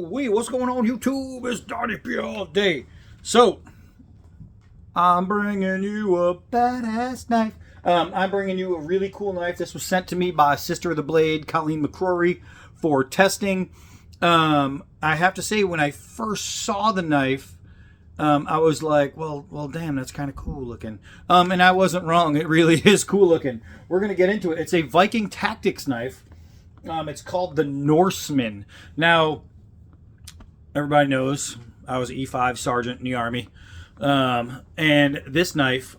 Wait, what's going on, YouTube? It's Donnie P all day. So, I'm bringing you a badass knife. I'm bringing you a really cool knife. This was sent to me by Sister of the Blade, Colleen McCrory, for testing. I have to say, when I first saw the knife, I was like, well, damn, that's kind of cool looking. And I wasn't wrong. It really is cool looking. We're going to get into it. It's a Viking Tactics knife. It's called the Norseman. Now, everybody knows I was an E5 sergeant in the Army. And this knife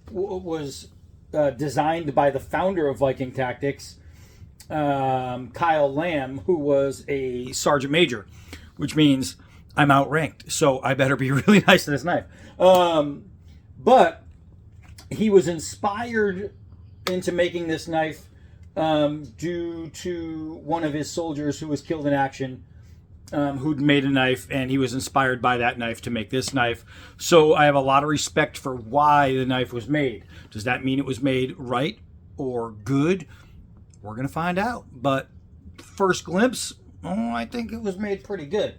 was designed by the founder of Viking Tactics, Kyle Lamb, who was a sergeant major, which means I'm outranked. So I better be really nice to this knife. But he was inspired into making this knife due to one of his soldiers who was killed in action, who'd made a knife, and he was inspired by that knife to make this knife. So I have a lot of respect for why the knife was made. Does that mean it was made right or good? We're going to find out. But first glimpse, I think it was made pretty good.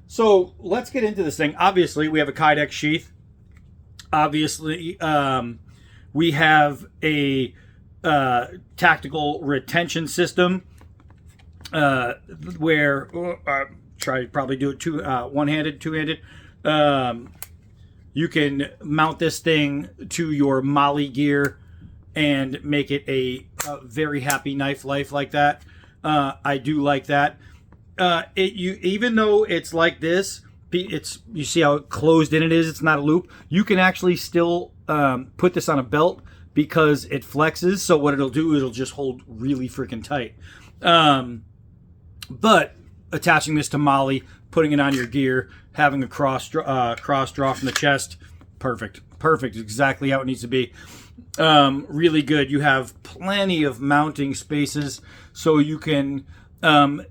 So let's get into this thing. Obviously, we have a Kydex sheath. Obviously, we have a tactical retention system where try to probably do it one-handed, two-handed. You can mount this thing to your molly gear and make it a very happy knife life like that. I do like that. Even though it's like this, you see how closed in it is. It's not a loop. You can actually still put this on a belt because it flexes. So what it'll do, it'll just hold really freaking tight. But attaching this to molly, putting it on your gear, having a cross draw from the chest, perfect, exactly how it needs to be. Really good. You have plenty of mounting spaces, so you can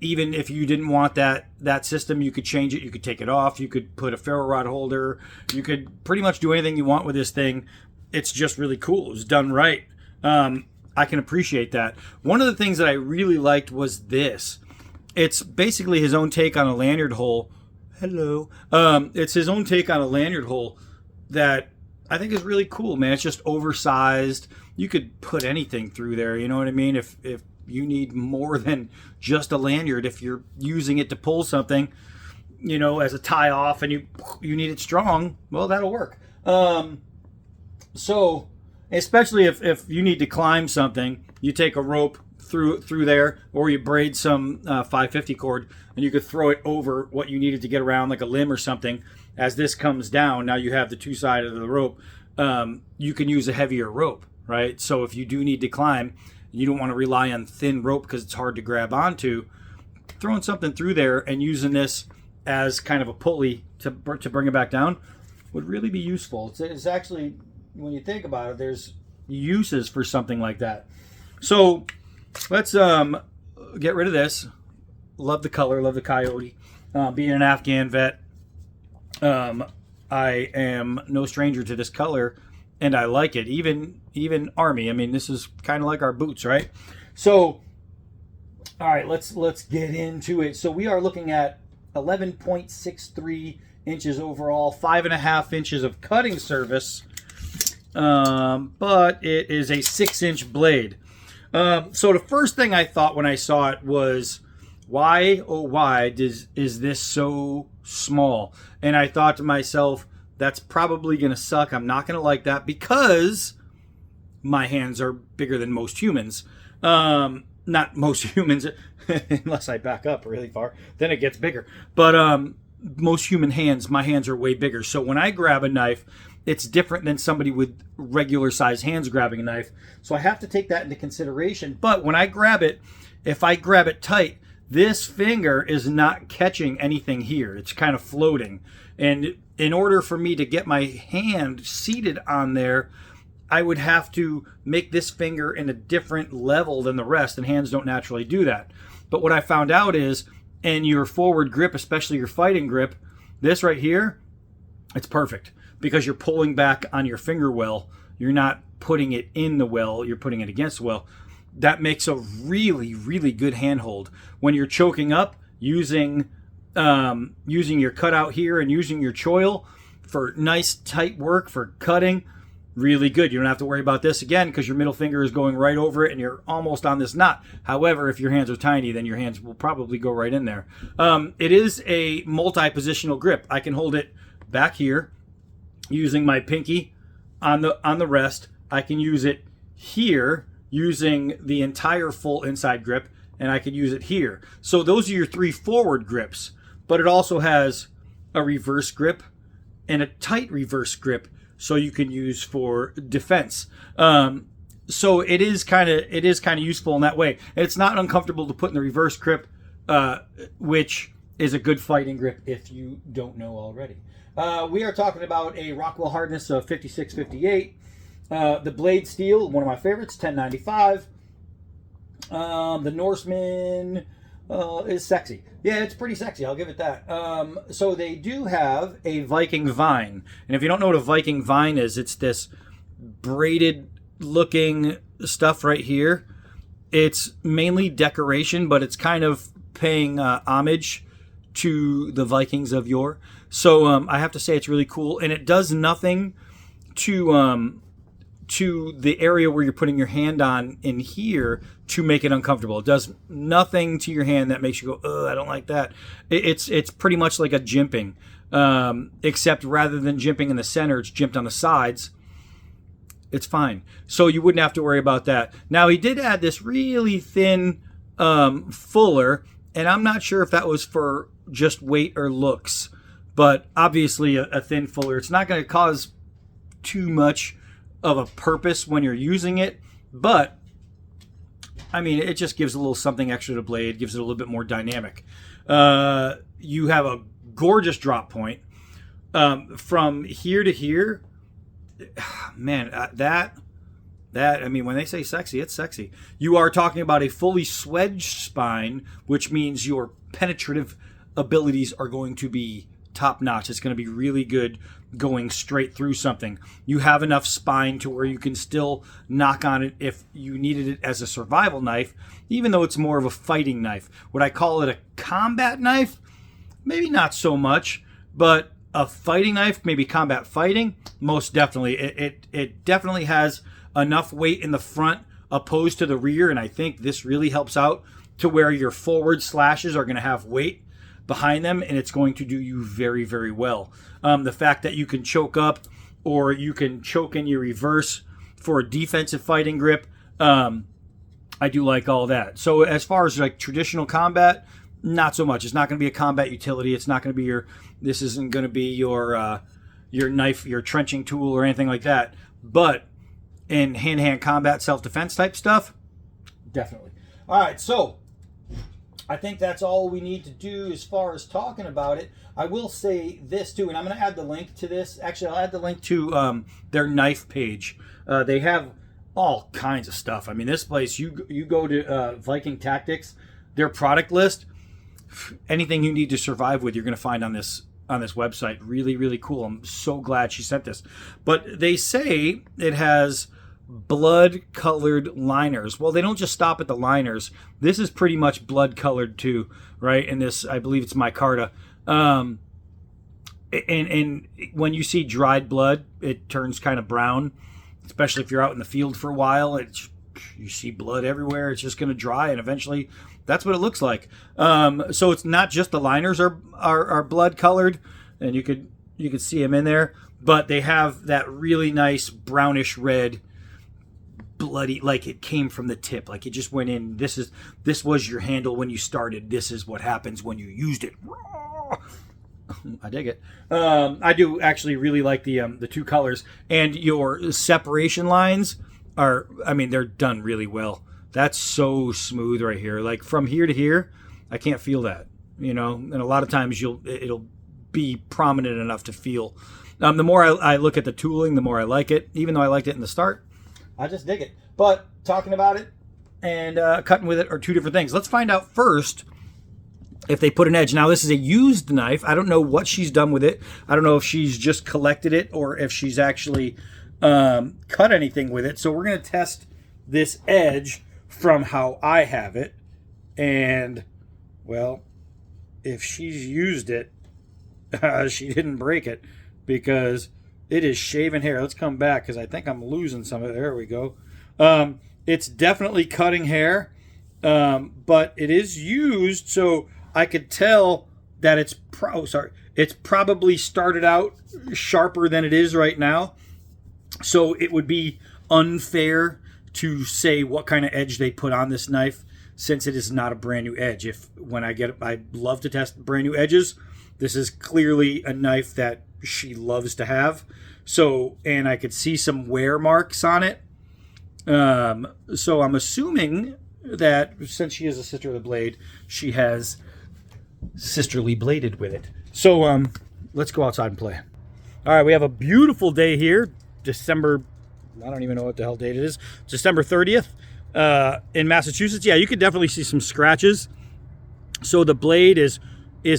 even if you didn't want that system, you could change it. You could take it off. You could put a ferro rod holder. You could pretty much do anything you want with this thing. It's just really cool. It was done right. I can appreciate that. One of the things that I really liked was this. It's basically his own take on a lanyard hole. Hello. It's his own take on a lanyard hole that I think is really cool, man. It's just oversized. You could put anything through there. You know what I mean? If you need more than just a lanyard, if you're using it to pull something, as a tie off, and you need it strong, well, that'll work. So, especially if you need to climb something, you take a rope through there, or you braid some 550 cord, and you could throw it over what you needed to get around, like a limb or something. As this comes down, now you have the two sides of the rope. You can use a heavier rope, right? So if you do need to climb, you don't want to rely on thin rope because it's hard to grab onto. Throwing something through there and using this as kind of a pulley to bring it back down would really be useful. It's actually, when you think about it, there's uses for something like that. So let's get rid of this. Love the color, love the coyote. Being an Afghan vet, I am no stranger to this color, and I like it. Even Army. I mean, this is kind of like our boots, right? So, all right, let's get into it. So we are looking at 11.63 inches overall, 5.5 inches of cutting surface, but it is a 6-inch blade. So the first thing I thought when I saw it was, why, oh why, is this so small? And I thought to myself, that's probably going to suck. I'm not going to like that because my hands are bigger than most humans. Not most humans, unless I back up really far, then it gets bigger. But most human hands, my hands are way bigger. So when I grab a knife, it's different than somebody with regular size hands grabbing a knife. So I have to take that into consideration. But when I grab it, if I grab it tight, this finger is not catching anything here. It's kind of floating. And in order for me to get my hand seated on there, I would have to make this finger in a different level than the rest, and hands don't naturally do that. But what I found out is, in your forward grip, especially your fighting grip, this right here, it's perfect because you're pulling back on your finger well. You're not putting it in the well, you're putting it against the well. That makes a really, really good handhold. When you're choking up, using using your cutout here and using your choil for nice tight work for cutting, really good. You don't have to worry about this again because your middle finger is going right over it and you're almost on this knot. However, if your hands are tiny, then your hands will probably go right in there. It is a multi-positional grip. I can hold it back here using my pinky on the rest. I can use it here using the entire full inside grip, and I can use it here. So those are your 3 forward grips, but it also has a reverse grip and a tight reverse grip, so you can use for defense. So it is kind of useful in that way. And it's not uncomfortable to put in the reverse grip, which is a good fighting grip if you don't know already. We are talking about a Rockwell hardness of 56-58. The blade steel, one of my favorites, 1095. The Norseman is sexy. Yeah, it's pretty sexy. I'll give it that. So they do have a Viking vine. And if you don't know what a Viking vine is, it's this braided looking stuff right here. It's mainly decoration, but it's kind of paying homage to the Vikings of yore. So I have to say it's really cool. And it does nothing to the area where you're putting your hand on in here to make it uncomfortable. It does nothing to your hand that makes you go, oh, I don't like that. It's pretty much like a jimping, except rather than jimping in the center, it's jimped on the sides. It's fine. So you wouldn't have to worry about that. Now, he did add this really thin fuller, and I'm not sure if that was for just weight or looks, but obviously a thin fuller. It's not going to cause too much of a purpose when you're using it, but I mean, it just gives a little something extra to the blade, gives it a little bit more dynamic. You have a gorgeous drop point from here to here. Man, that I mean, when they say sexy, it's sexy. You are talking about a fully swedged spine, which means your penetrative abilities are going to be top notch. It's going to be really good going straight through something. You have enough spine to where you can still knock on it if you needed it as a survival knife, even though it's more of a fighting knife. Would I call it a combat knife? Maybe not so much, but a fighting knife, maybe combat fighting, most definitely. It definitely has enough weight in the front opposed to the rear, and I think this really helps out to where your forward slashes are going to have weight behind them, and it's going to do you very, very well. The fact that you can choke up or you can choke in your reverse for a defensive fighting grip, I do like all that. So as far as like traditional combat, not so much. It's not going to be a combat utility. It's not going to be this isn't going to be your knife, your trenching tool or anything like that. But in hand-to-hand combat, self-defense type stuff, definitely. All right, so I think that's all we need to do as far as talking about it. I will say this too, and I'm going to add the link to this. Actually, I'll add the link to their knife page. They have all kinds of stuff. I mean, this place, you go to Viking Tactics, their product list, anything you need to survive with, you're going to find on this website. Really, really cool. I'm so glad she sent this. But they say it has blood-colored liners. Well, they don't just stop at the liners. This is pretty much blood-colored too, right? And this, I believe it's micarta. And when you see dried blood, it turns kind of brown, especially if you're out in the field for a while. You see blood everywhere. It's just going to dry, and eventually that's what it looks like. So it's not just the liners are blood-colored, and you could see them in there, but they have that really nice brownish red bloody, like it came from the tip, like it just went in. This was your handle when you started. This is what happens when you used it. I dig it. I do actually really like the two colors, and your separation lines are, I mean, they're done really well. That's so smooth right here. Like from here to here, I can't feel that, you know. And a lot of times it'll be prominent enough to feel. The more I look at the tooling, the more I like it. Even though I liked it in the start, I just dig it. But talking about it and cutting with it are two different things. Let's find out first if they put an edge. Now, this is a used knife. I don't know what she's done with it. I don't know if she's just collected it or if she's actually cut anything with it. So we're going to test this edge from how I have it. And, well, if she's used it, she didn't break it, because it is shaven hair. Let's come back because I think I'm losing some of it. There we go. It's definitely cutting hair, but it is used, so I could tell that it's probably started out sharper than it is right now. So it would be unfair to say what kind of edge they put on this knife, since it is not a brand new edge. I love to test brand new edges. This is clearly a knife that she loves to have. So, and I could see some wear marks on it. So I'm assuming that since she is a sister of the blade, she has sisterly bladed with it. So let's go outside and play. All right, we have a beautiful day here, December, I don't even know what the hell date it is, December 30th in Massachusetts. Yeah, you could definitely see some scratches. So the blade is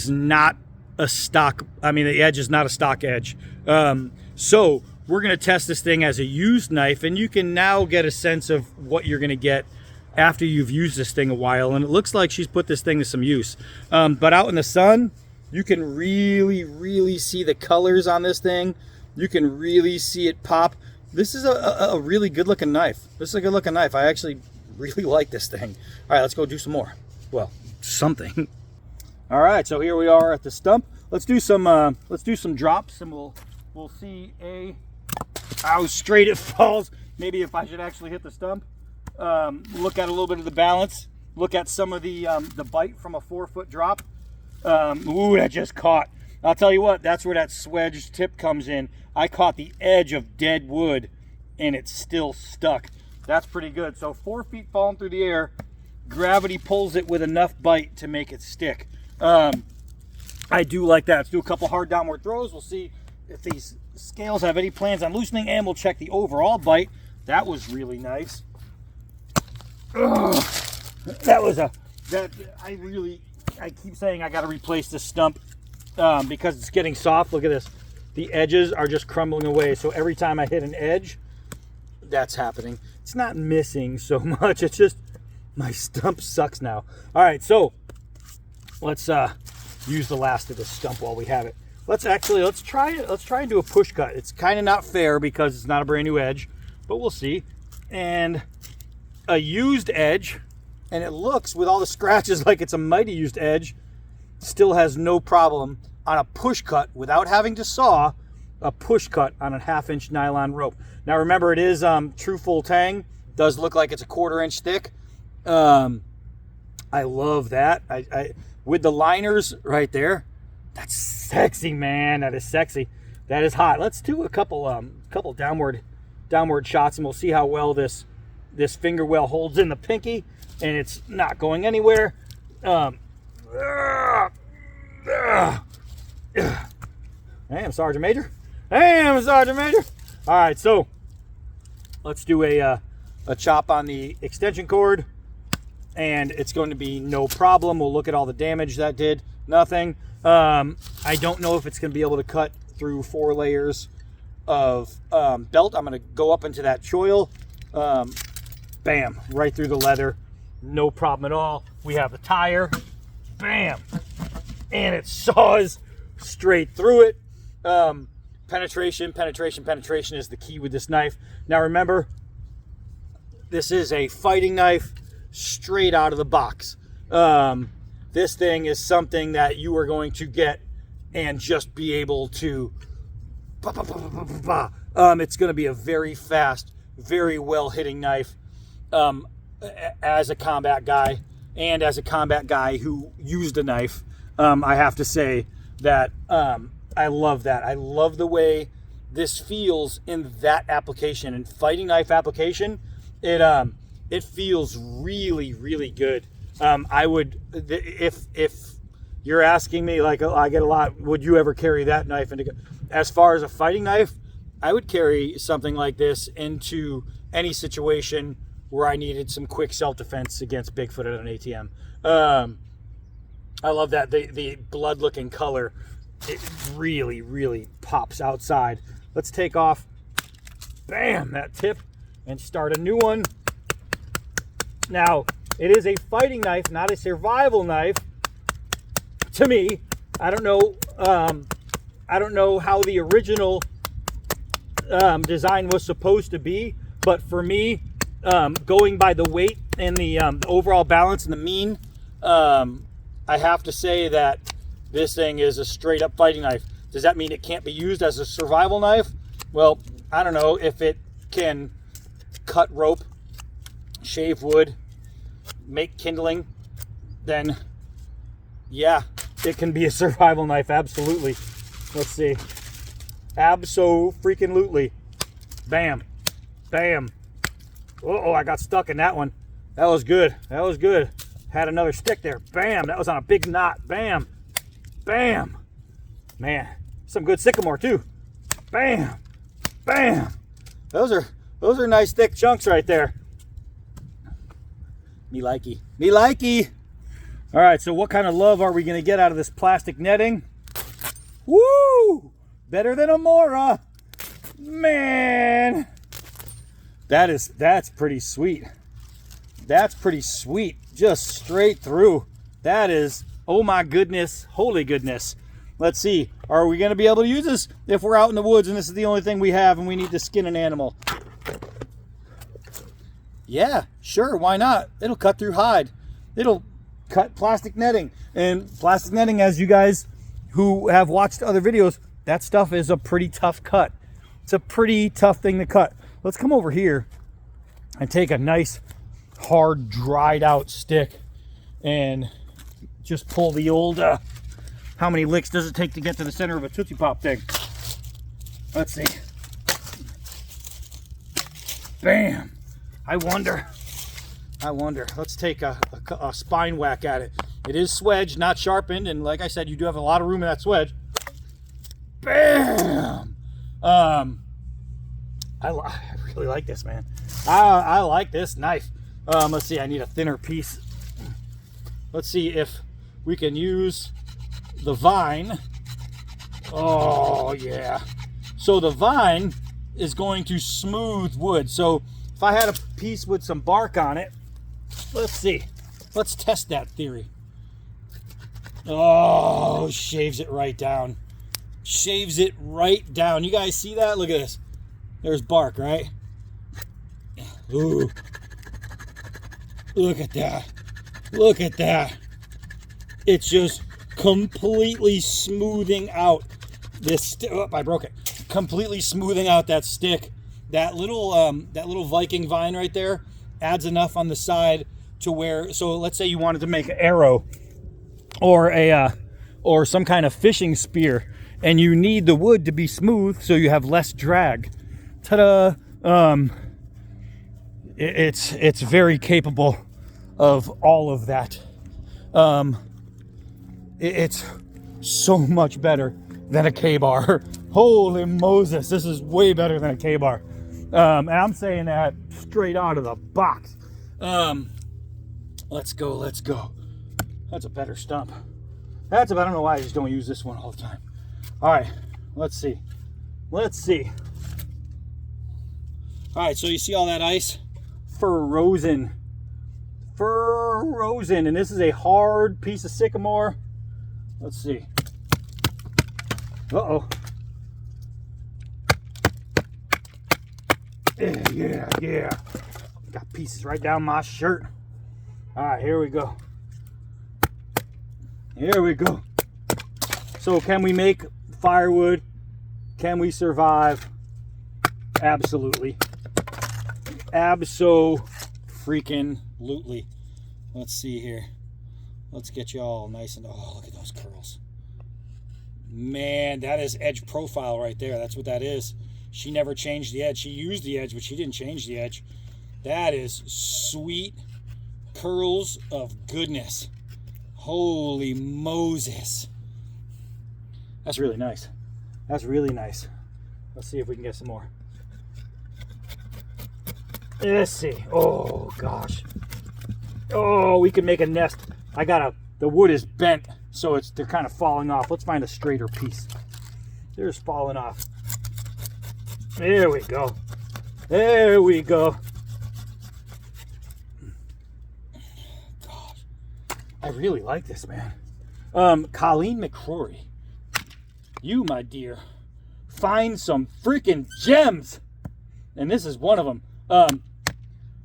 not a stock, the edge is not a stock edge. So we're going to test this thing as a used knife, and you can now get a sense of what you're going to get after you've used this thing a while. And it looks like she's put this thing to some use. But out in the sun, you can really, really see the colors on this thing. You can really see it pop. This is a really good looking knife. This is a good looking knife. I actually really like this thing. All right, let's go do some more. Well, something. All right, so here we are at the stump. Let's do some drops, and we'll see how straight it falls. Maybe if I should actually hit the stump. Look at a little bit of the balance. Look at some of the bite from a 4-foot drop. Ooh, that just caught. I'll tell you what, that's where that swedge tip comes in. I caught the edge of dead wood, and it's still stuck. That's pretty good. So 4 feet falling through the air, gravity pulls it with enough bite to make it stick. I do like that. Let's do a couple hard downward throws. We'll see if these scales have any plans on loosening, and we'll check the overall bite. That was really nice. I keep saying I got to replace this stump because it's getting soft. Look at this. The edges are just crumbling away. So every time I hit an edge, that's happening. It's not missing so much. It's just my stump sucks now. All right, so let's use the last of this stump while we have it. Let's try it. Let's try and do a push cut. It's kind of not fair because it's not a brand new edge, but we'll see. And a used edge, and it looks with all the scratches like it's a mighty used edge, still has no problem on a push cut without having to saw a push cut on a 1/2-inch nylon rope. Now remember, it is true full tang. Does look like it's a 1/4 inch thick. I love that. I with the liners right there. That's sexy, man. That is sexy. That is hot. Let's do a couple downward shots, and we'll see how well this finger well holds in the pinky, and it's not going anywhere. Hey, I'm Sergeant Major. All right, so let's do a chop on the extension cord, and it's going to be no problem. We'll look at all the damage that did. Nothing. I don't know if it's going to be able to cut through 4 layers of belt. I'm going to go up into that choil. Bam, right through the leather. No problem at all. We have the tire. Bam. And it saws straight through it. Penetration is the key with this knife. Now remember, this is a fighting knife straight out of the box. This thing is something that you are going to get and just be able to it's going to be a very fast, very well hitting knife. As a combat guy and as a combat guy who used a knife, I have to say that I love that. I love the way this feels in that application. In fighting knife application, it feels really, really good. I would, if you're asking me, like I get a lot, would you ever carry that knife as far as a fighting knife? I would carry something like this into any situation where I needed some quick self-defense against Bigfoot at an ATM. I love that. The blood-looking color, it really, really pops outside. Let's take off, bam, that tip, and start a new one. Now, it is a fighting knife, not a survival knife. to me. I don't know. I don't know how the original design was supposed to be, but for me, going by the weight and the overall balance and the mean, I have to say that this thing is a straight up fighting knife. Does that mean it can't be used as a survival knife? Well, I don't know. If it can cut rope, shave wood, make kindling, then yeah, it can be a survival knife, absolutely. Let's see. Abso-freaking-lutely. Bam. Bam. Uh-oh, I got stuck in that one. That was good. That was good. Had another stick there. Bam. That was on a big knot. Bam. Bam. Man, some good sycamore too. Bam. Bam. Those are nice thick chunks right there. Me likey. Me likey. All right, so what kind of love are we going to get out of this plastic netting? Woo! Better than a Mora. Man. That's pretty sweet. That's pretty sweet. Just straight through. That is, oh my goodness, holy goodness. Let's see, are we going to be able to use this if we're out in the woods and this is the only thing we have and we need to skin an animal? Yeah, sure, why not? It'll cut through hide. It'll cut plastic netting. And plastic netting, as you guys who have watched other videos, that stuff is a pretty tough cut. It's a pretty tough thing to cut. Let's come over here and take a nice, hard, dried out stick and just pull the old, how many licks does it take to get to the center of a Tootsie Pop thing? Let's see. Bam. I wonder. Let's take a spine whack at it. It is swedged, not sharpened, and like I said, you do have a lot of room in that swedge. Bam! I really like this, man. I like this knife. Let's see, I need a thinner piece. Let's see if we can use the vine. Oh, yeah. So the vine is going to smooth wood. So if I had a piece with some bark on it, let's see. Let's test that theory. Oh, shaves it right down. Shaves it right down. You guys see that? Look at this. There's bark, right? Ooh. Look at that. Look at that. It's just completely smoothing out this. Oh, I broke it. Completely smoothing out that stick. That little Viking vine right there adds enough on the side to where, so let's say you wanted to make an arrow or some kind of fishing spear, and you need the wood to be smooth so you have less drag. Ta-da! It's very capable of all of that. It's so much better than a K-bar. Holy Moses, this is way better than a K-bar. And I'm saying that straight out of the box. Let's go. That's a better stump. I don't know why I just don't use this one all the time. All right, let's see. All right, so you see all that ice? Frozen. And this is a hard piece of sycamore. Let's see. Uh-oh. Yeah. Got pieces right down my shirt. All right, here we go. So can we make firewood? Can we survive? Absolutely. Abso-freaking-lutely. Let's see here. Let's get you all nice and, oh, look at those curls. Man, that is edge profile right there. That's what that is. She never changed the edge. She used the edge, but she didn't change the edge. That is sweet curls of goodness. Holy Moses. That's really nice. Let's see if we can get some more. Let's see. Oh, gosh. Oh, we can make a nest. The wood is bent, so they're kind of falling off. Let's find a straighter piece. They're just falling off. There we go. Gosh, I really like this, man. Colleen McCrory, you, my dear, find some freaking gems. And this is one of them.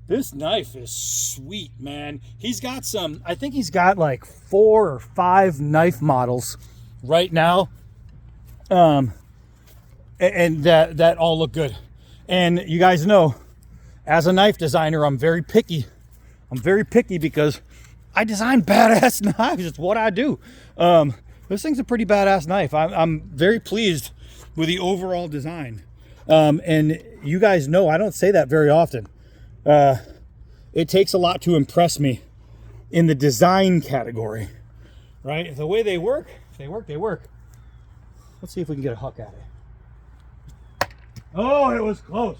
This knife is sweet, man. He's got some, I think he's got like 4 or 5 knife models right now. And that all look good. And you guys know, as a knife designer, I'm very picky. I'm very picky because I design badass knives. It's what I do. This thing's a pretty badass knife. I'm very pleased with the overall design. And you guys know I don't say that very often. It takes a lot to impress me in the design category, right? The way they work, they work. Let's see if we can get a hook at it. Oh, it was close.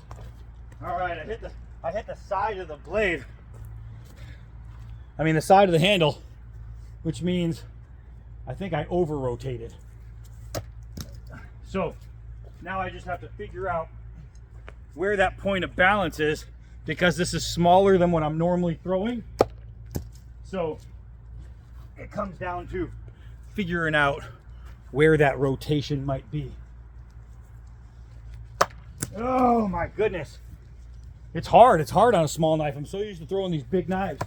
All right, I hit the side of the blade. I mean the side of the handle, which means I think I over-rotated. So now I just have to figure out where that point of balance is, because this is smaller than what I'm normally throwing. So it comes down to figuring out where that rotation might be. Oh my goodness. It's hard on a small knife. I'm so used to throwing these big knives.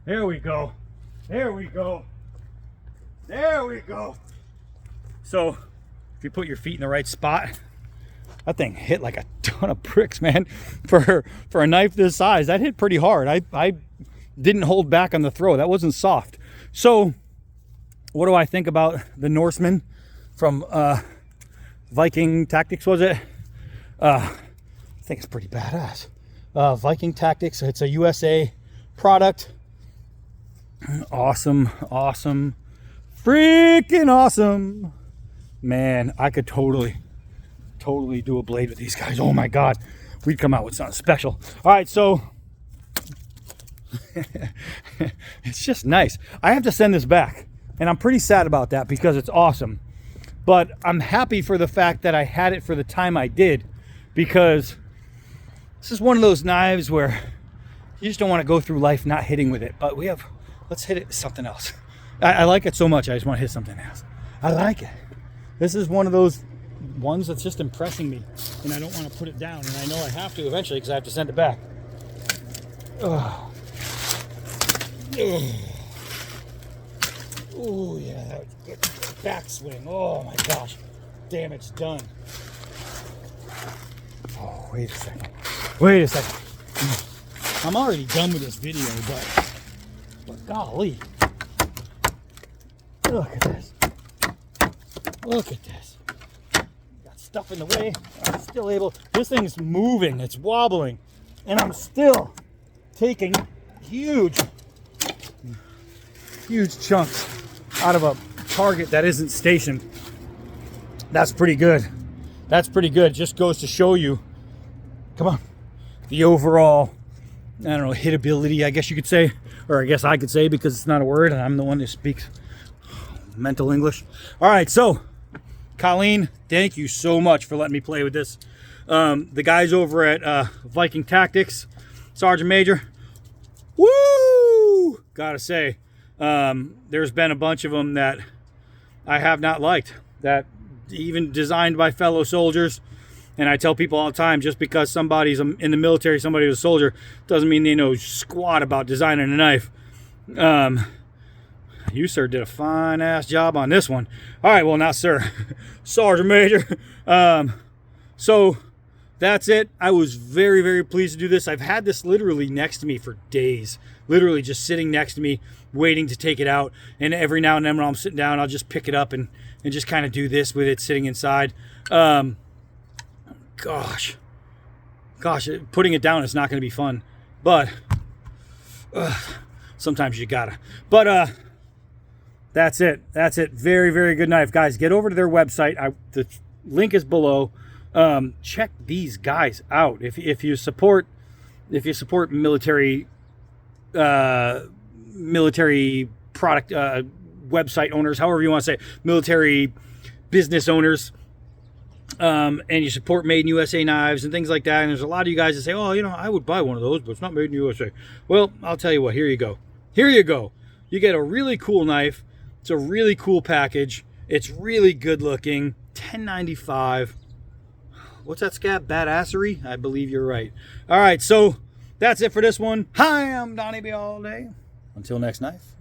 There we go. There we go. There we go. So if you put your feet in the right spot, that thing hit like a ton of bricks, man. For a knife this size, that hit pretty hard. I didn't hold back on the throw. That wasn't soft. So what do I think about the Norseman from Viking Tactics, was it? I think it's pretty badass. Viking Tactics, it's a USA product. Awesome, awesome, freaking awesome. Man, I could totally do a blade with these guys. Oh my God, we'd come out with something special. All right, so it's just nice. I have to send this back, and I'm pretty sad about that because it's awesome. But I'm happy for the fact that I had it for the time I did, because this is one of those knives where you just don't want to go through life not hitting with it. But let's hit it with something else. I like it so much, I just want to hit something else. I like it. This is one of those ones that's just impressing me, and I don't want to put it down, and I know I have to eventually because I have to send it back. Oh, oh yeah, that was good. Backswing. Oh my gosh, damn, it's done. Oh, wait a second. I'm already done with this video, but golly, look at this. Look at this. Got stuff in the way. I'm still able. This thing's moving. It's wobbling, and I'm still taking huge chunks out of a target that isn't stationed. That's pretty good. That's pretty good. Just goes to show you, come on, the overall, I don't know, hitability, I guess you could say, or I guess I could say, because it's not a word and I'm the one who speaks mental English. All right, so Colleen, thank you so much for letting me play with this. The guys over at Viking Tactics, Sergeant Major, woo! Gotta say, there's been a bunch of them that I have not liked, that even designed by fellow soldiers. And I tell people all the time, just because somebody's in the military, somebody was a soldier, doesn't mean they know squat about designing a knife. You, sir, did a fine-ass job on this one. All right, well, now, sir, Sergeant Major. So that's it. I was very, very pleased to do this. I've had this literally next to me for days, literally just sitting next to me, waiting to take it out. And every now and then when I'm sitting down, I'll just pick it up and just kind of do this with it sitting inside. Gosh, putting it down is not going to be fun, but sometimes you gotta. But that's it. Very, very good knife, guys. Get over to their website. The link is below. Check these guys out. If you support military product website owners, however you want to say it, military business owners. And you support Made in USA knives and things like that. And there's a lot of you guys that say, oh, I would buy one of those, but it's not made in USA. Well, I'll tell you what, here you go. You get a really cool knife It's a really cool package. It's really good looking. $10.95. What's that, Scab? Badassery? I believe you're right. All right, so that's it for this one. Hi, I'm Donnie B all day. Until next knife.